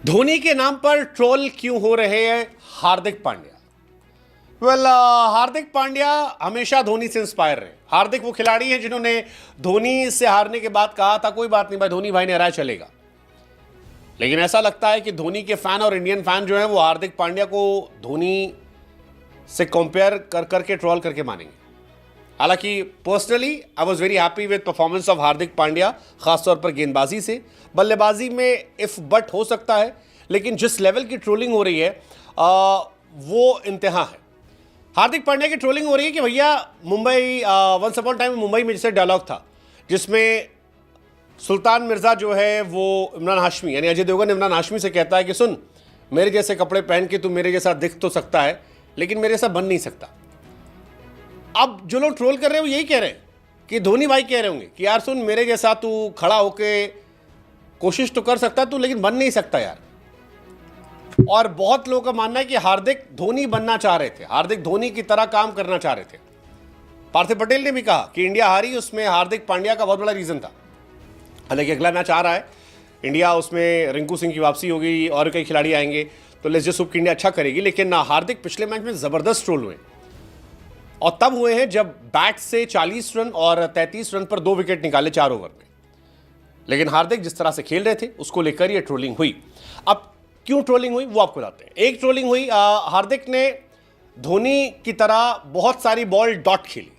धोनी के नाम पर ट्रोल क्यों हो रहे हैं हार्दिक पांड्या? हार्दिक पांड्या हमेशा धोनी से इंस्पायर रहे। हार्दिक वो खिलाड़ी हैं जिन्होंने धोनी से हारने के बाद कहा था कोई बात नहीं भाई, धोनी भाई ने हराया चलेगा। लेकिन ऐसा लगता है कि धोनी के फैन और इंडियन फैन जो है वो हार्दिक पांड्या को धोनी से कंपेयर कर करके ट्रोल करके मानेंगे। हालांकि personally I was very happy with performance of Hardik Pandya, खासतौर पर गेंदबाजी से। बल्लेबाजी में इफ बट हो सकता है, लेकिन जिस लेवल की ट्रोलिंग हो रही है वो इंतहा है। हार्दिक पांड्या की ट्रोलिंग हो रही है कि भैया Mumbai once upon time Mumbai में जैसे डायलॉग था जिसमें सुल्तान मिर्जा जो है वो इमरान हाशमी यानी अजय देवगन इमरान हाशमी से कहता है कि सुन, मेरे जैसे कपड़े पहन के तू मेरे जैसा दिख तो सकता है लेकिन मेरे जैसा बन नहीं सकता। अब जो लोग ट्रोल कर रहे हैं वो यही कह रहे हैं कि धोनी भाई कह रहे होंगे कि यार सुन, मेरे जैसा तू खड़ा होके कोशिश तो कर सकता तू, लेकिन बन नहीं सकता यार। और बहुत लोगों का मानना है कि हार्दिक धोनी बनना चाह रहे थे, हार्दिक धोनी की तरह काम करना चाह रहे थे। पार्थिव पटेल ने भी कहा कि इंडिया हारी, उसमें हार्दिक पांड्या का बहुत बड़ा रीजन था। हालांकि अगला मैच आ रहा है इंडिया, उसमें रिंकू सिंह की वापसी होगी और कई खिलाड़ी आएंगे, तो लेट्स जस्ट होप कि इंडिया अच्छा करेगी। लेकिन हार्दिक पिछले मैच में जबरदस्त ट्रोल हुए और तब हुए हैं जब बैट से 40 रन और 33 रन पर 2 विकेट निकाले 4 ओवर में। लेकिन हार्दिक जिस तरह से खेल रहे थे उसको लेकर यह ट्रोलिंग हुई। अब क्यों ट्रोलिंग हुई वो आपको बताते हैं। एक ट्रोलिंग हुई, हार्दिक ने धोनी की तरह बहुत सारी बॉल डॉट खेली,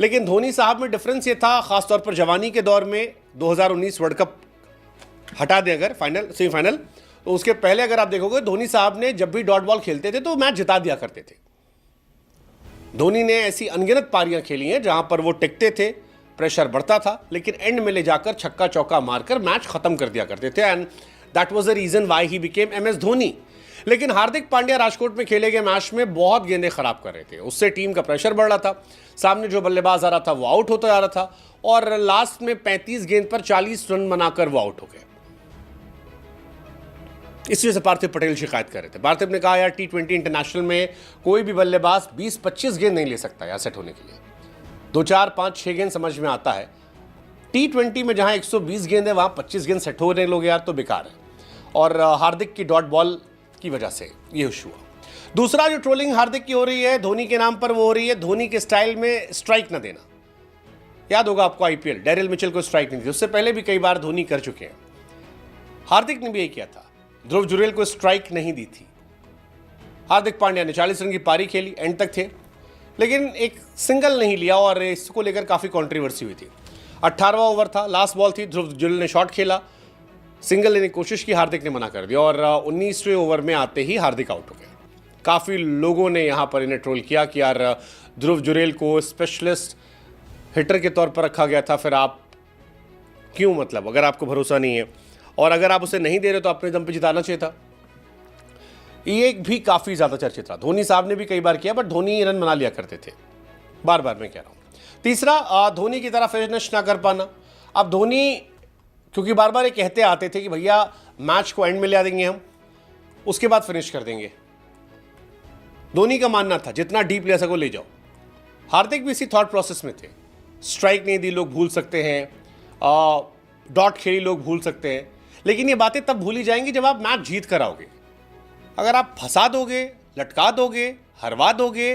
लेकिन धोनी साहब में डिफरेंस ये था, खासतौर पर जवानी के दौर में 2019 वर्ल्ड कप हटा दें अगर फाइनल सेमीफाइनल, तो उसके पहले अगर आप देखोगे धोनी साहब ने जब भी डॉट बॉल खेलते थे तो मैच जिता दिया करते थे। धोनी ने ऐसी अनगिनत पारियां खेली हैं जहां पर वो टिकते थे, प्रेशर बढ़ता था, लेकिन एंड में ले जाकर छक्का चौका मारकर मैच खत्म कर दिया करते थे। And that was the reason why he became MS Dhoni. लेकिन हार्दिक पांड्या राजकोट में खेले गए मैच में बहुत गेंदें खराब कर रहे थे, उससे टीम का प्रेशर बढ़ रहा था, सामने जो बल्लेबाज आ रहा था वो आउट होता जा रहा था और लास्ट में 35 गेंद पर 40 रन बनाकर वो आउट हो गए। इस वजह से पार्थिव पटेल शिकायत कर रहे थे। पार्थिव ने कहा यार T20 इंटरनेशनल में कोई भी बल्लेबाज 20-25 गेंद नहीं ले सकता यार सेट होने के लिए, 2, 4, 5, 6 गेंद समझ में आता है। T20 में जहां 120 गेंद है वहां 25 गेंद सेट हो रहे लोग यार, तो बेकार है। और हार्दिक की डॉट बॉल की वजह से ये इशू हुआ। दूसरा जो ट्रोलिंग हार्दिक की हो रही है धोनी के नाम पर, वो हो रही है धोनी के स्टाइल में स्ट्राइक न देना। याद होगा आपको आईपीएल, डेरिल मिचेल को स्ट्राइक नहीं दी, उससे पहले भी कई बार धोनी कर चुके हैं। हार्दिक ने भी यही किया था, ध्रुव जुरेल को स्ट्राइक नहीं दी थी। हार्दिक पांड्या ने 40 रन की पारी खेली, एंड तक थे, लेकिन एक सिंगल नहीं लिया और इसको लेकर काफी कंट्रोवर्सी हुई थी। 18वां ओवर था, लास्ट बॉल थी, ध्रुव जुरेल ने शॉट खेला, सिंगल लेने की कोशिश की, हार्दिक ने मना कर दिया और 19वें ओवर में आते ही हार्दिक आउट हो गए। काफ़ी लोगों ने यहाँ पर इन्हें ट्रोल किया कि यार ध्रुव जुरेल को स्पेशलिस्ट हिटर के तौर पर रखा गया था, फिर आप क्यों, मतलब अगर आपको भरोसा नहीं है और अगर आप उसे नहीं दे रहे तो अपने दम पे जिताना चाहिए था। ये भी काफ़ी ज़्यादा चर्चित था। धोनी साहब ने भी कई बार किया, बट धोनी रन बना लिया करते थे, बार बार मैं कह रहा हूँ। तीसरा, धोनी की तरह फिनिश ना कर पाना। अब धोनी क्योंकि बार बार ये कहते आते थे कि भैया मैच को एंड में ले आ देंगे हम, उसके बाद फिनिश कर देंगे। धोनी का मानना था जितना डीप ले सको ले जाओ। हार्दिक भी इसी थॉट प्रोसेस में थे, स्ट्राइक नहीं दी लोग भूल सकते हैं, डॉट खेली लोग भूल सकते हैं, लेकिन ये बातें तब भूली जाएंगी जब आप मैच जीत कर आओगे। अगर आप फंसा दोगे, लटका दोगे, हरवा दोगे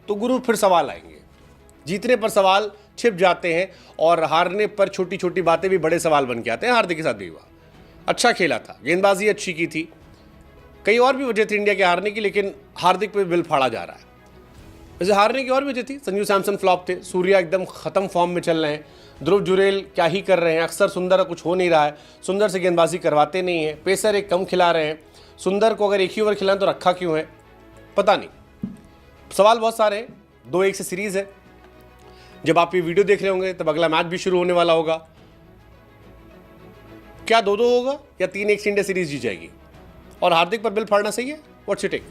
तो गुरु फिर सवाल आएंगे। जीतने पर सवाल छिप जाते हैं और हारने पर छोटी छोटी बातें भी बड़े सवाल बन के आते हैं। हार्दिक के साथ भी हुआ, अच्छा खेला था, गेंदबाजी अच्छी की थी, कई और भी वजह थी इंडिया के हारने की, लेकिन हार्दिक पे बिल फाड़ा जा रहा है। वैसे हारने की और भी वजह थी, संजू सैमसन फ्लॉप थे, सूर्या एकदम खत्म फॉर्म में चल रहे हैं, ध्रुव जुरेल क्या ही कर रहे हैं, अक्सर सुंदर कुछ हो नहीं रहा है, सुंदर से गेंदबाजी करवाते नहीं है, पेसर एक कम खिला रहे हैं, सुंदर को अगर एक ही ओवर खिलाएं तो रखा क्यों है पता नहीं। सवाल बहुत सारे हैं। 2-1 से सीरीज है, जब आप ये वीडियो देख रहे होंगे तब अगला मैच भी शुरू होने वाला होगा। क्या 2-2 होगा या 3-1 से इंडिया सीरीज जीत जाएगी? और हार्दिक पर बिल फाड़ना सही है? What's your take?